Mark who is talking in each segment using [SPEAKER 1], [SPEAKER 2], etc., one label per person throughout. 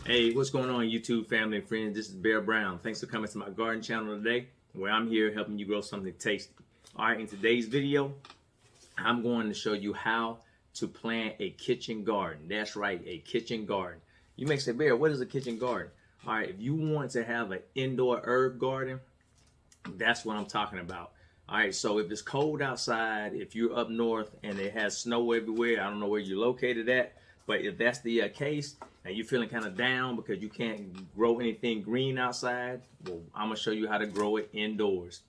[SPEAKER 1] Hey, what's going on, YouTube family and friends? This is Bear Brown. Thanks for coming to my garden channel today, where I'm here helping you grow something tasty. All right, in today's video, I'm going to show you how to plant a kitchen garden. That's right, a kitchen garden. You may say, Bear, what is a kitchen garden? All right, if you want to have an indoor herb garden, that's what I'm talking about. All right, so if it's cold outside, if you're up north and it has snow everywhere, I don't know where you're located at, but if that's the case and you're feeling kind of down because you can't grow anything green outside, well, I'm gonna show you how to grow it indoors.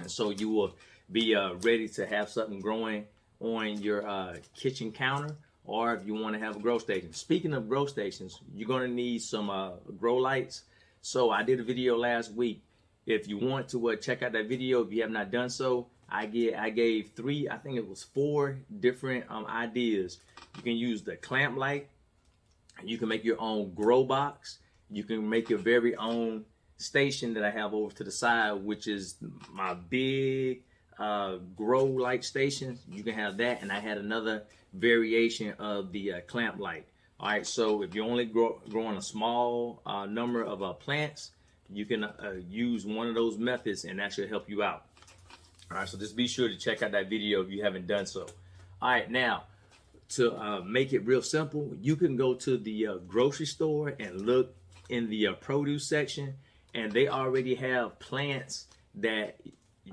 [SPEAKER 1] And so you will be ready to have something growing on your kitchen counter, or if you want to have a grow station. Speaking of grow stations, you're gonna need some grow lights. So I did a video last week. If you want to check out that video, if you have not done so, I gave three, I think it was 4 different ideas. You can use the clamp light. You can make your own grow box. You can make your very own station that I have over to the side, which is my big grow light station. You can have that, and I had another variation of the clamp light. All right, so if you're only growing a small number of plants, you can use one of those methods, and that should help you out. All right, so just be sure to check out that video if you haven't done so. All right, now to make it real simple, you can go to the grocery store and look in the produce section, and they already have plants that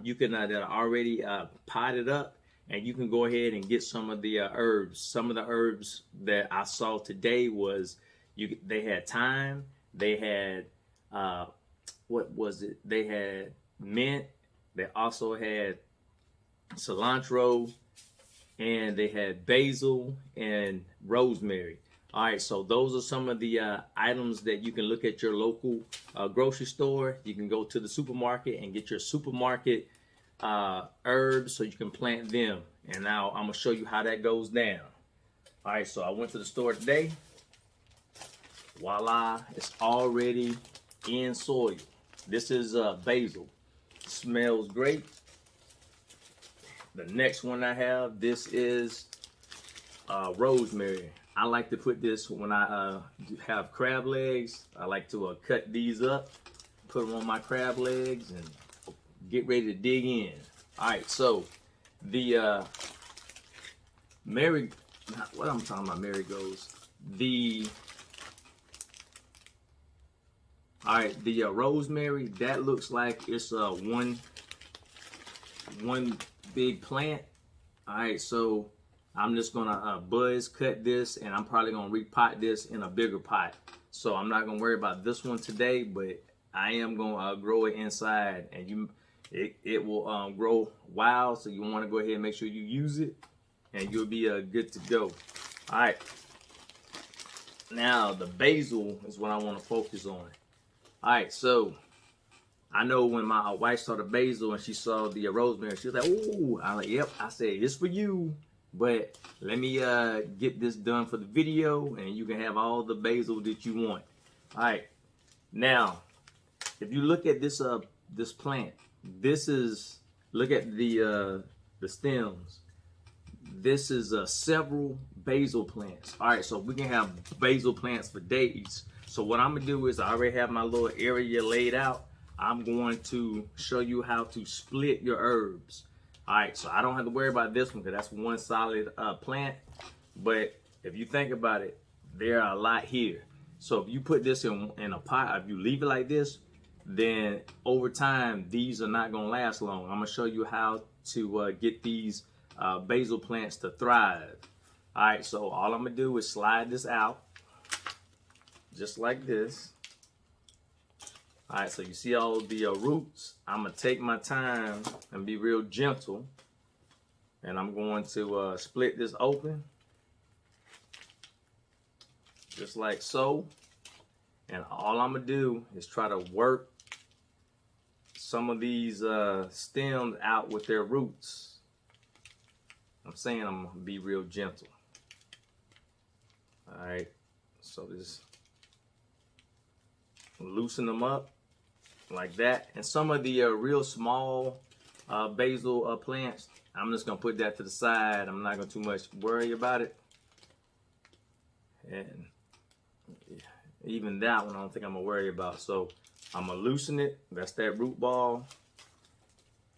[SPEAKER 1] you can that are already potted up, and you can go ahead and get some of the herbs. Some of the herbs that I saw today was they had thyme, they had what was it? They had mint. They also had cilantro, and they had basil and rosemary. All right, so those are some of the items that you can look at your local grocery store. You can go to the supermarket and get your supermarket herbs so you can plant them. And now I'm gonna show you how that goes down. All right, so I went to the store today. Voila, it's already in soil. This is basil. Smells great. The next one I have, this is rosemary. I like to put this when I have crab legs. I like to cut these up, put them on my crab legs, and get ready to dig in. All right, so the what I'm talking about, marigolds. All right, the rosemary, that looks like it's one big plant. All right, so I'm just gonna buzz cut this, and I'm probably gonna repot this in a bigger pot. So I'm not gonna worry about this one today, but I am gonna grow it inside, and it will grow wild. So you want to go ahead and make sure you use it, and you'll be good to go. All right. Now the basil is what I want to focus on. All right, so I know when my wife saw the basil and she saw the rosemary, she was like, "Ooh!" I'm like, "Yep." I said, "It's for you, but let me get this done for the video, and you can have all the basil that you want." All right. Now, if you look at this this plant, look at the stems. This is several basil plants. All right, so we can have basil plants for days. So what I'm gonna do is I already have my little area laid out. I'm going to show you how to split your herbs. All right, so I don't have to worry about this one because that's one solid plant. But if you think about it, there are a lot here. So if you put this in a pot, if you leave it like this, then over time, these are not gonna last long. I'm gonna show you how to get these basil plants to thrive. All right, so all I'm gonna do is slide this out. Just like this. All right, so you see all the roots. I'm gonna take my time and be real gentle, and I'm going to split this open, just like so. And all I'm gonna do is try to work some of these stems out with their roots. I'm saying I'm gonna be real gentle. All right, so just loosen them up like that. And some of the real small basil plants, I'm just gonna put that to the side. I'm not gonna too much worry about it. And Even that one I don't think I'm gonna worry about. So I'm gonna loosen it. That's that root ball.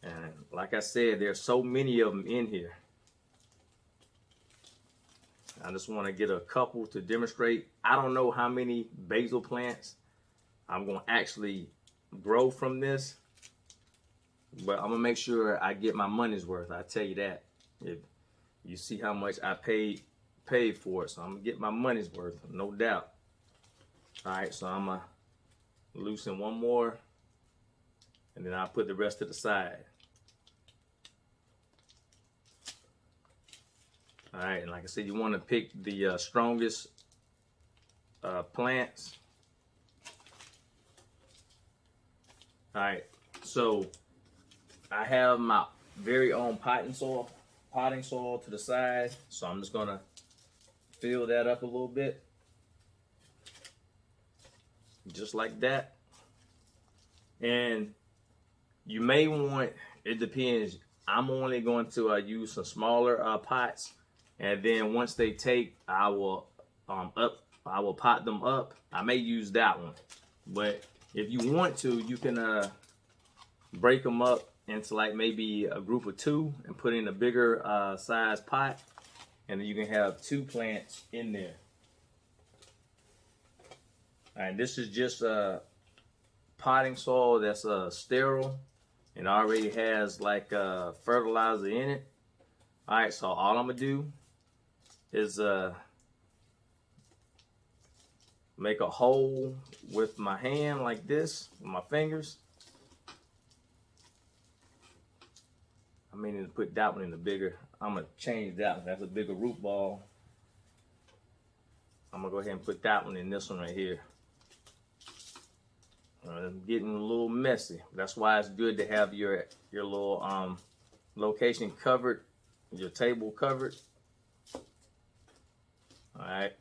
[SPEAKER 1] And like I said, there's so many of them in here. I just want to get a couple to demonstrate. I don't know how many basil plants I'm going to actually grow from this, but I'm going to make sure I get my money's worth. I tell you that. If you see how much I paid for it, so I'm going to get my money's worth, no doubt. All right, so I'm going to loosen one more, and then I'll put the rest to the side. All right, and like I said, you want to pick the strongest plants. All right, so I have my very own potting soil to the side. So I'm just gonna fill that up a little bit, just like that. And you may want, it depends. I'm only going to use some smaller pots. And then once they take, I will pot them up. I may use that one, but if you want to, you can break them up into like maybe a group of 2 and put in a bigger size pot, and then you can have 2 plants in there. All right, this is just potting soil that's sterile and already has like fertilizer in it. All right, so all I'm gonna do is make a hole with my hand like this, with my fingers. I may need to put that one in the bigger. I'm gonna change that one. That's a bigger root ball. I'm gonna go ahead and put that one in this one right here. I'm getting a little messy. That's why it's good to have your little location covered, your table covered. All right,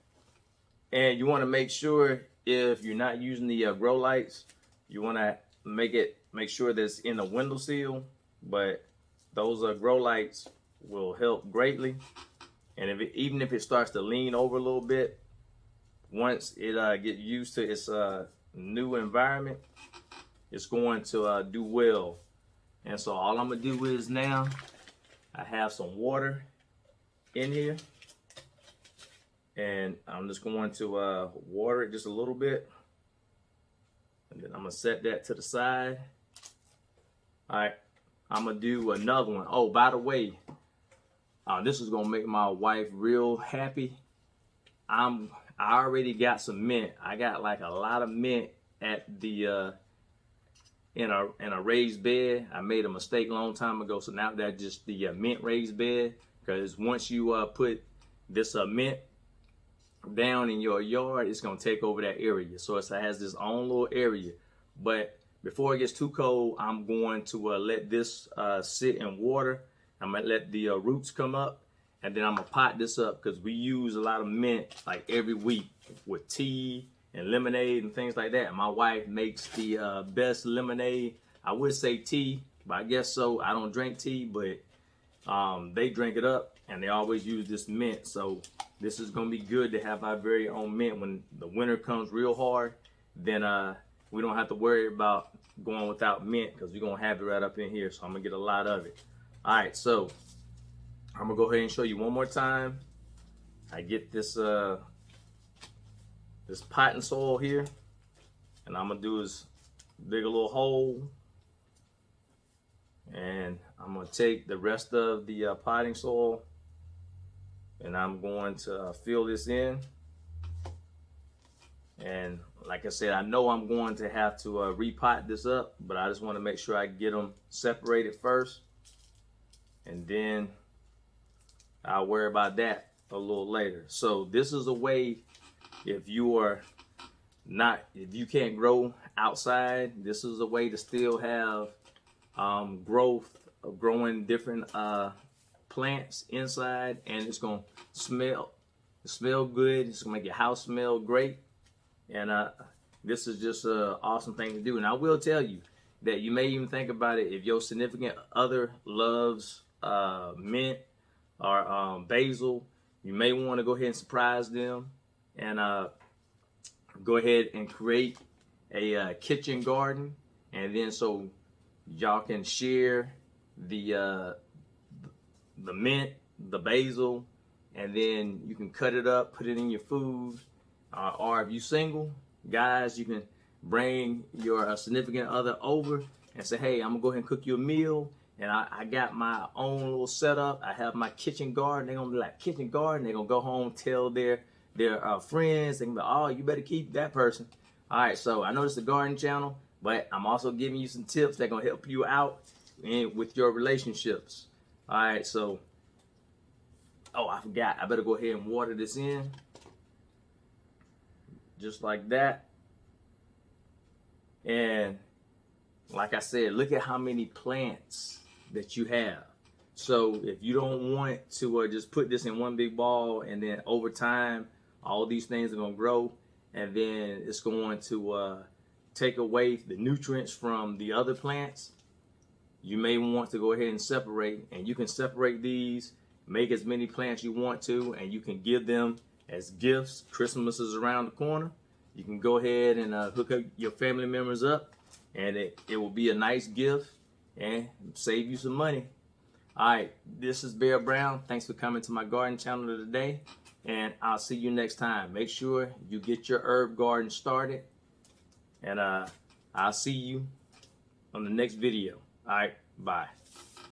[SPEAKER 1] and you want to make sure if you're not using the grow lights, you want to make sure that it's in a windowsill. But those grow lights will help greatly. And even if it starts to lean over a little bit, once it gets used to its new environment, it's going to do well. And so all I'm gonna do is now I have some water in here, and I'm just going to water it just a little bit, and then I'm gonna set that to the side. All right, I'm gonna do another one. Oh, by the way, this is gonna make my wife real happy. I already got some mint. I got like a lot of mint at the in a raised bed. I made a mistake a long time ago, so now that's just the mint raised bed. Because once you put this mint down in your yard, it's gonna take over that area. So it has this own little area. But before it gets too cold, I'm going to let this sit in water. I'm gonna let the roots come up, and then I'm gonna pot this up because we use a lot of mint like every week with tea and lemonade and things like that. And my wife makes the best lemonade. I would say tea, but I guess so. I don't drink tea, but they drink it up, and they always use this mint. So this is gonna be good to have our very own mint when the winter comes real hard. Then we don't have to worry about going without mint because we're gonna have it right up in here. So I'm gonna get a lot of it. All right, so I'm gonna go ahead and show you one more time. I get this this potting soil here, and I'm gonna do is dig a little hole, and I'm gonna take the rest of the potting soil, and I'm going to fill this in. And like I said, I know I'm going to have to repot this up, but I just want to make sure I get them separated first, and then I'll worry about that a little later. So this is a way, if you can't grow outside, this is a way to still have growth of growing different plants inside, and it's gonna smell good. It's gonna make your house smell great, and this is just an awesome thing to do. And I will tell you that you may even think about it if your significant other loves mint or basil. You may want to go ahead and surprise them and go ahead and create a kitchen garden, and then so y'all can share the mint, the basil, and then you can cut it up, put it in your food. Or if you're single, guys, you can bring your significant other over and say, hey, I'm gonna go ahead and cook you a meal, and I got my own little setup. I have my kitchen garden. They're gonna be like, kitchen garden. They're gonna go home, tell their friends. They can be, oh, you better keep that person. All right, so I know this is a garden channel, but I'm also giving you some tips that are gonna help you out with your relationships. All right, so, oh, I forgot. I better go ahead and water this in. Just like that. And like I said, look at how many plants that you have. So if you don't want to just put this in one big ball, and then over time, all these things are going to grow, and then it's going to take away the nutrients from the other plants, you may want to go ahead and separate. And you can separate these, make as many plants you want to, and you can give them as gifts. Christmas is around the corner. You can go ahead and hook up your family members up, and it will be a nice gift and save you some money. All right, this is Bear Brown. Thanks for coming to my garden channel today, and I'll see you next time. Make sure you get your herb garden started, and I'll see you on the next video. All right, bye.